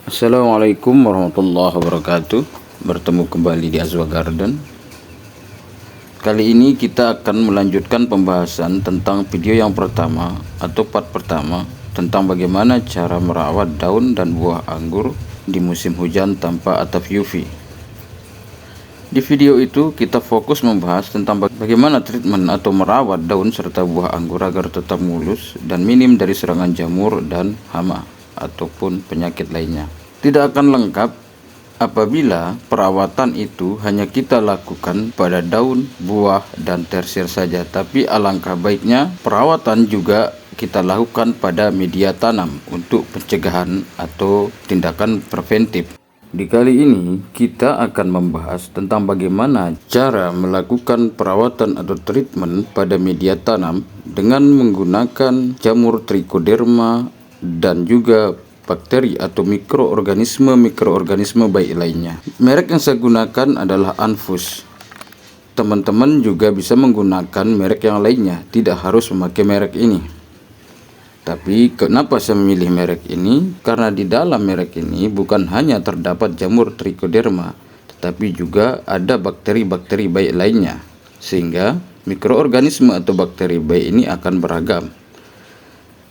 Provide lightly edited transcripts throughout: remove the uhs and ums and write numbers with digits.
Assalamualaikum warahmatullahi wabarakatuh. Bertemu kembali di Azwa Garden. Kali ini kita akan melanjutkan pembahasan tentang video yang pertama atau part pertama tentang bagaimana cara merawat daun dan buah anggur di musim hujan tanpa atap UV. Di video itu kita fokus membahas tentang bagaimana treatment atau merawat daun serta buah anggur agar tetap mulus dan minim dari serangan jamur dan hama ataupun penyakit lainnya. Tidak akan lengkap apabila perawatan itu hanya kita lakukan pada daun, buah, dan tersier saja, tapi alangkah baiknya perawatan juga kita lakukan pada media tanam untuk pencegahan atau tindakan preventif. Di kali ini kita akan membahas tentang bagaimana cara melakukan perawatan atau treatment pada media tanam dengan menggunakan jamur Trichoderma dan juga bakteri atau mikroorganisme baik lainnya. Merek yang saya gunakan adalah Anfus. Teman-teman juga bisa menggunakan merek yang lainnya, tidak harus memakai merek ini. Tapi kenapa saya memilih merek ini? Karena di dalam merek ini bukan hanya terdapat jamur Trichoderma, tetapi juga ada bakteri-bakteri baik lainnya, sehingga mikroorganisme atau bakteri baik ini akan beragam.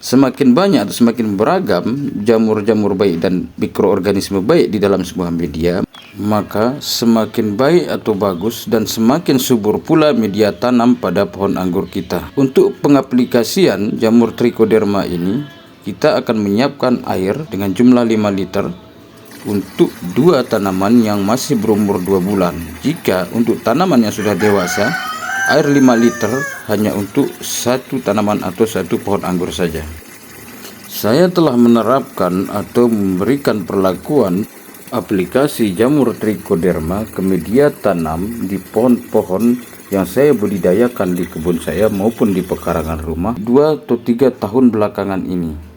Semakin banyak atau semakin beragam jamur-jamur baik dan mikroorganisme baik di dalam sebuah media, maka semakin baik atau bagus dan semakin subur pula media tanam pada pohon anggur kita. Untuk pengaplikasian jamur Trichoderma ini, kita akan menyiapkan air dengan jumlah 5 liter untuk 2 tanaman yang masih berumur 2 bulan. Jika untuk tanaman yang sudah dewasa, air 5 liter hanya untuk 1 tanaman atau 1 pohon anggur saja. Saya telah menerapkan atau memberikan perlakuan aplikasi jamur Trichoderma ke media tanam di pohon-pohon yang saya budidayakan di kebun saya maupun di pekarangan rumah 2 atau 3 tahun belakangan ini.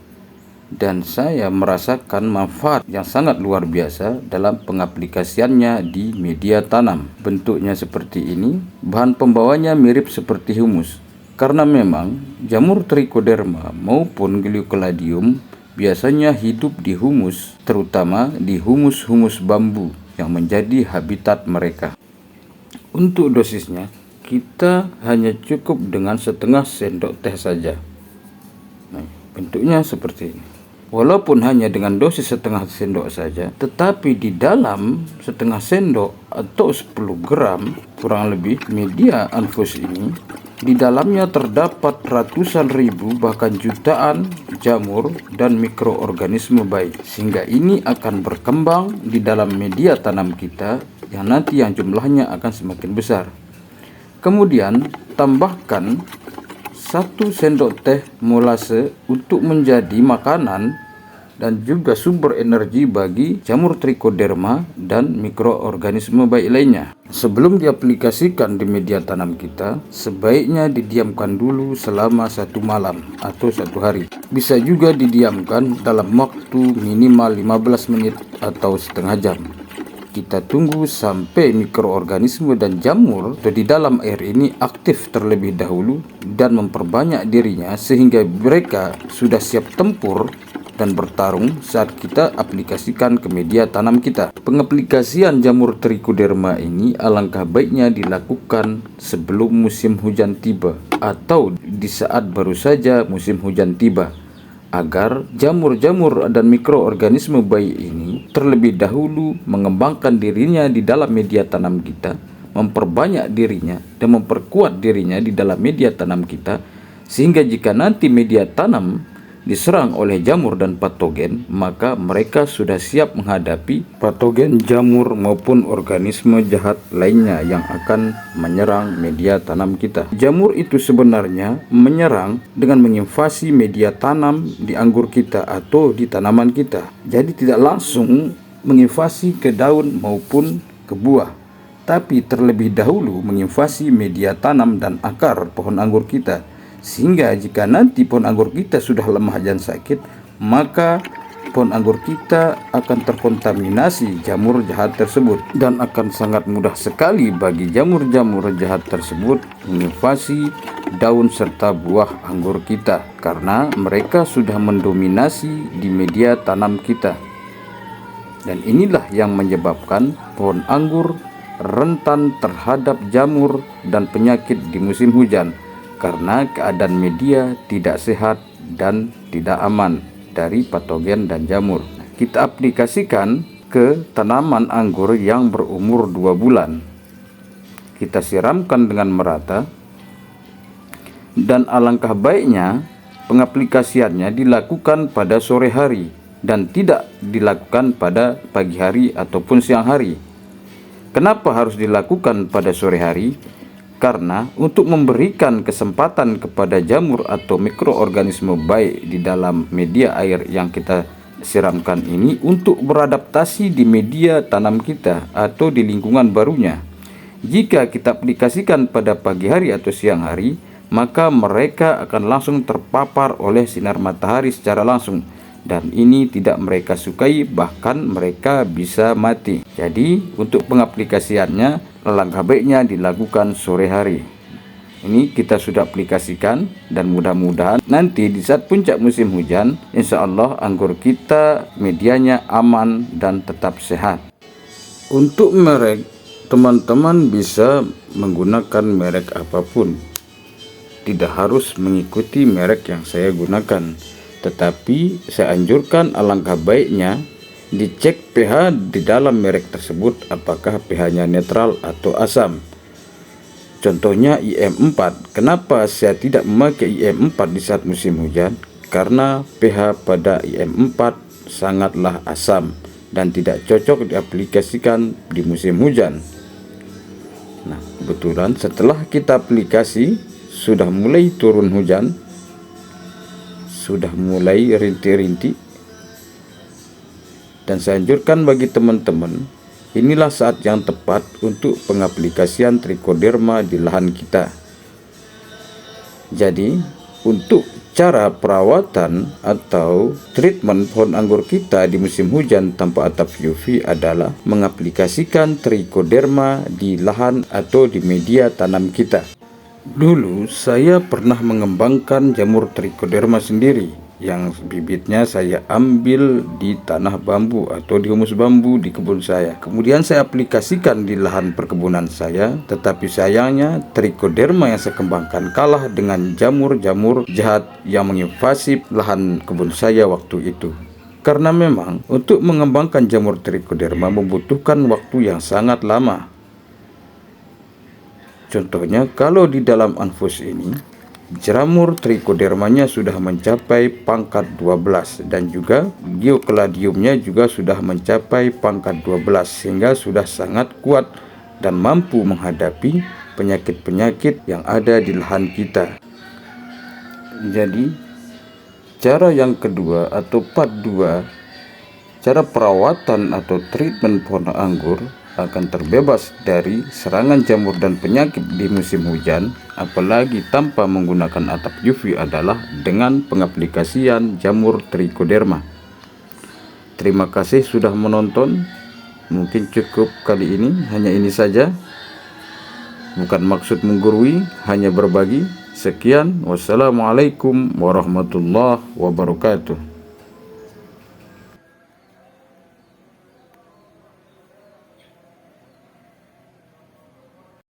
Dan saya merasakan manfaat yang sangat luar biasa dalam pengaplikasiannya di media tanam. Bentuknya seperti ini, bahan pembawanya mirip seperti humus. Karena memang jamur Trichoderma maupun Glycolidium biasanya hidup di humus, terutama di humus-humus bambu yang menjadi habitat mereka. Untuk dosisnya, kita hanya cukup dengan setengah sendok teh saja. Nah, bentuknya seperti ini. Walaupun hanya dengan dosis setengah sendok saja, tetapi di dalam setengah sendok atau 10 gram kurang lebih media Anfus ini, di dalamnya terdapat ratusan ribu bahkan jutaan jamur dan mikroorganisme baik, sehingga ini akan berkembang di dalam media tanam kita yang nanti yang jumlahnya akan semakin besar. Kemudian tambahkan 1 sendok teh molase untuk menjadi makanan dan juga sumber energi bagi jamur Trichoderma dan mikroorganisme baik lainnya. Sebelum diaplikasikan di media tanam kita, sebaiknya didiamkan dulu selama 1 malam atau 1 hari. Bisa juga didiamkan dalam waktu minimal 15 menit atau setengah jam. Kita tunggu sampai mikroorganisme dan jamur di dalam air ini aktif terlebih dahulu dan memperbanyak dirinya sehingga mereka sudah siap tempur dan bertarung saat kita aplikasikan ke media tanam kita. Pengaplikasian jamur Trichoderma ini alangkah baiknya dilakukan sebelum musim hujan tiba atau di saat baru saja musim hujan tiba, agar jamur-jamur dan mikroorganisme baik ini terlebih dahulu mengembangkan dirinya di dalam media tanam kita, memperbanyak dirinya dan memperkuat dirinya di dalam media tanam kita, sehingga jika nanti media tanam diserang oleh jamur dan patogen, maka mereka sudah siap menghadapi patogen jamur maupun organisme jahat lainnya yang akan menyerang media tanam kita. Jamur itu sebenarnya menyerang dengan menginvasi media tanam di anggur kita atau di tanaman kita. Jadi tidak langsung menginvasi ke daun maupun ke buah, tapi terlebih dahulu menginvasi media tanam dan akar pohon anggur kita. Sehingga jika nanti pohon anggur kita sudah lemah dan sakit, maka pohon anggur kita akan terkontaminasi jamur jahat tersebut, dan akan sangat mudah sekali bagi jamur-jamur jahat tersebut menginvasi daun serta buah anggur kita karena mereka sudah mendominasi di media tanam kita. Dan inilah yang menyebabkan pohon anggur rentan terhadap jamur dan penyakit di musim hujan, karena keadaan media tidak sehat dan tidak aman dari patogen dan jamur. Kita aplikasikan ke tanaman anggur yang berumur 2 bulan. Kita siramkan dengan merata, dan alangkah baiknya pengaplikasiannya dilakukan pada sore hari dan tidak dilakukan pada pagi hari ataupun siang hari. Kenapa harus dilakukan pada sore hari? Karena untuk memberikan kesempatan kepada jamur atau mikroorganisme baik di dalam media air yang kita siramkan ini untuk beradaptasi di media tanam kita atau di lingkungan barunya. Jika kita aplikasikan pada pagi hari atau siang hari, maka mereka akan langsung terpapar oleh sinar matahari secara langsung, dan ini tidak mereka sukai, bahkan mereka bisa mati. Jadi untuk pengaplikasiannya alangkah baiknya dilakukan sore hari. Ini kita sudah aplikasikan, dan mudah-mudahan nanti di saat puncak musim hujan, insya Allah anggur kita medianya aman dan tetap sehat. Untuk merek, teman-teman bisa menggunakan merek apapun, tidak harus mengikuti merek yang saya gunakan. Tetapi saya anjurkan alangkah baiknya dicek pH di dalam merek tersebut, apakah pH-nya netral atau asam. Contohnya IM4. Kenapa saya tidak memakai IM4 di saat musim hujan? Karena pH pada IM4 sangatlah asam dan tidak cocok diaplikasikan di musim hujan. Nah, kebetulan setelah kita aplikasi sudah mulai turun hujan, sudah mulai rintik-rintik, dan saya anjurkan bagi teman-teman, inilah saat yang tepat untuk pengaplikasian trichoderma di lahan kita. Jadi untuk cara perawatan atau treatment pohon anggur kita di musim hujan tanpa atap UV adalah mengaplikasikan trichoderma di lahan atau di media tanam kita. Dulu saya pernah mengembangkan jamur trichoderma sendiri, yang bibitnya saya ambil di tanah bambu atau di humus bambu di kebun saya. Kemudian saya aplikasikan di lahan perkebunan saya, tetapi sayangnya trichoderma yang saya kembangkan kalah dengan jamur-jamur jahat yang menginvasi lahan kebun saya waktu itu. Karena memang untuk mengembangkan jamur trichoderma membutuhkan waktu yang sangat lama. Contohnya, kalau di dalam anfus ini, jamur trichodermanya sudah mencapai pangkat 12, dan juga geocladiumnya juga sudah mencapai pangkat 12, sehingga sudah sangat kuat dan mampu menghadapi penyakit-penyakit yang ada di lahan kita. Jadi, cara yang kedua atau part 2, cara perawatan atau treatment pohon anggur akan terbebas dari serangan jamur dan penyakit di musim hujan, apalagi tanpa menggunakan atap UV, adalah dengan pengaplikasian jamur trichoderma. Terima kasih sudah menonton. Mungkin cukup kali ini, hanya ini saja. Bukan maksud menggurui, hanya berbagi. Sekian, wassalamualaikum warahmatullahi wabarakatuh.